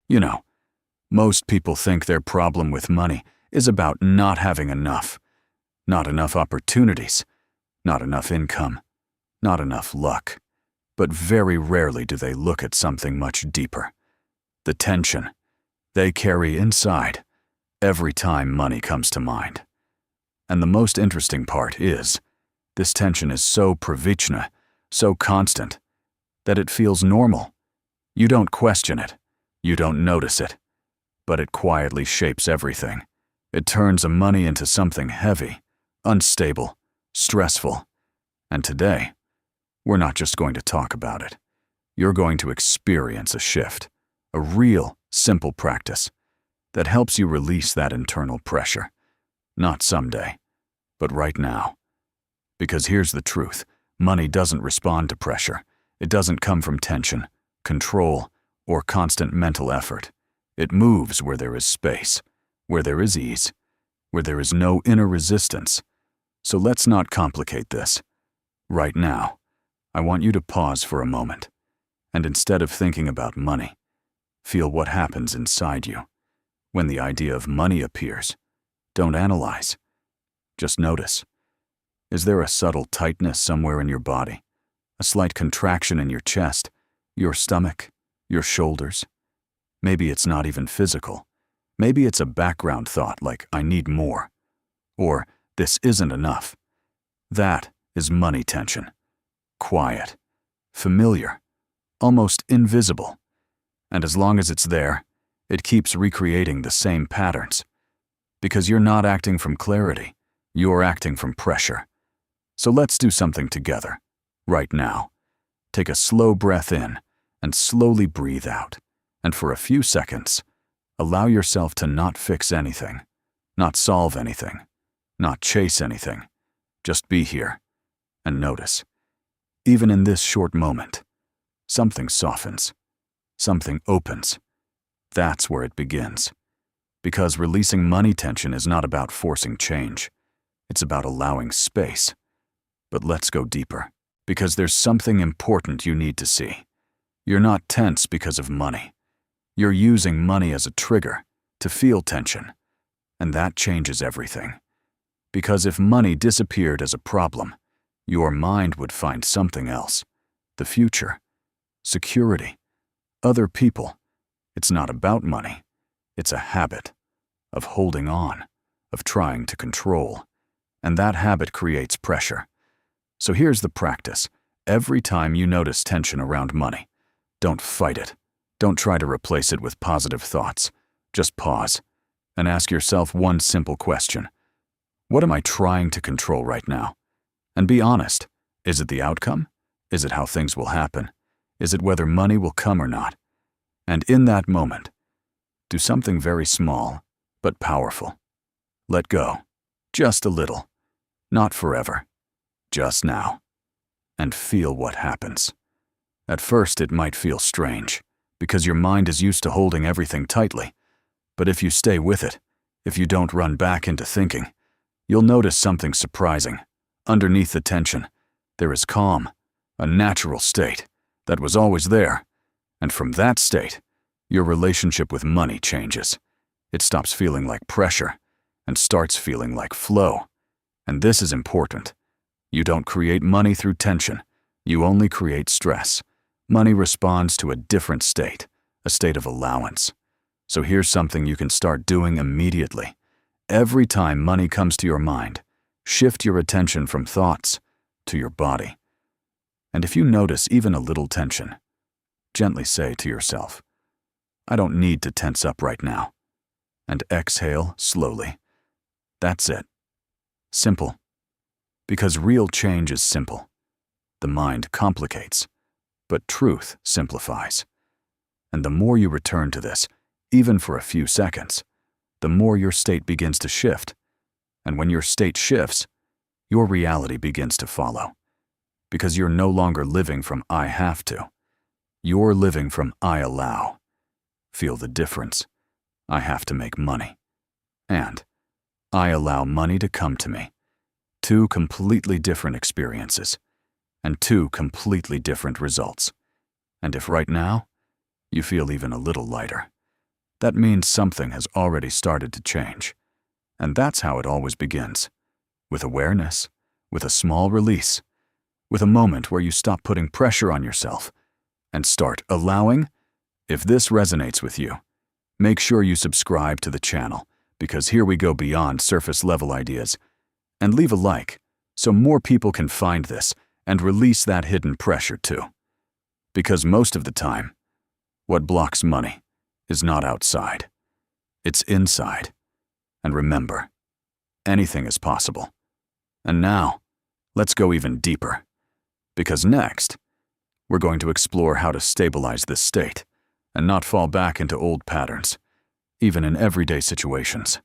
You know, most people think their problem with money is about not having enough. Not enough opportunities, not enough income, not enough luck. But very rarely do they look at something much deeper. The tension they carry inside every time money comes to mind. And the most interesting part is, this tension is so pravichna, so constant, that it feels normal. You don't question it, you don't notice it, but it quietly shapes everything. It turns a money into something heavy, unstable, stressful. And today, we're not just going to talk about it. You're going to experience a shift, a real, simple practice that helps you release that internal pressure. Not someday, but right now. Because here's the truth, money doesn't respond to pressure. It doesn't come from tension, control, or constant mental effort. It moves where there is space, where there is ease, where there is no inner resistance. So let's not complicate this. Right now, I want you to pause for a moment, and instead of thinking about money, feel what happens inside you. When the idea of money appears, don't analyze. Just notice. Is there a subtle tightness somewhere in your body? A slight contraction in your chest, your stomach, your shoulders? Maybe it's not even physical. Maybe it's a background thought like, I need more. Or, this isn't enough. That is money tension. Quiet, familiar, almost invisible. And as long as it's there, it keeps recreating the same patterns. Because you're not acting from clarity, you're acting from pressure. So let's do something together, right now. Take a slow breath in and slowly breathe out. And for a few seconds, allow yourself to not fix anything, not solve anything, not chase anything. Just be here and notice. Even in this short moment, something softens, something opens. That's where it begins. Because releasing money tension is not about forcing change. It's about allowing space. But let's go deeper, because there's something important you need to see. You're not tense because of money. You're using money as a trigger to feel tension, and that changes everything. Because if money disappeared as a problem, your mind would find something else. The future, security, other people. It's not about money. It's a habit of holding on, of trying to control. And that habit creates pressure. So here's the practice. Every time you notice tension around money, don't fight it. Don't try to replace it with positive thoughts. Just pause and ask yourself one simple question. What am I trying to control right now? And be honest. Is it the outcome? Is it how things will happen? Is it whether money will come or not? And in that moment, do something very small, but powerful. Let go. Just a little. Not forever. Just now. And feel what happens. At first, it might feel strange, because your mind is used to holding everything tightly. But if you stay with it, if you don't run back into thinking, you'll notice something surprising. Underneath the tension, there is calm, a natural state that was always there. And from that state, your relationship with money changes. It stops feeling like pressure and starts feeling like flow. And this is important. You don't create money through tension. You only create stress. Money responds to a different state, a state of allowance. So here's something you can start doing immediately. Every time money comes to your mind, shift your attention from thoughts to your body. And if you notice even a little tension, gently say to yourself, I don't need to tense up right now. And exhale slowly. That's it. Simple. Because real change is simple. The mind complicates, but truth simplifies. And the more you return to this, even for a few seconds, the more your state begins to shift. And when your state shifts, your reality begins to follow. Because you're no longer living from I have to. You're living from I allow. Feel the difference. I have to make money. And I allow money to come to me. Two completely different experiences. And two completely different results. And if right now, you feel even a little lighter, that means something has already started to change. And that's how it always begins. With awareness, with a small release, with a moment where you stop putting pressure on yourself and start allowing. If this resonates with you, make sure you subscribe to the channel, because here we go beyond surface-level ideas. And leave a like so more people can find this and release that hidden pressure too. Because most of the time, what blocks money is not outside. It's inside. And remember, anything is possible. And now, let's go even deeper. Because next, we're going to explore how to stabilize this state and not fall back into old patterns, even in everyday situations.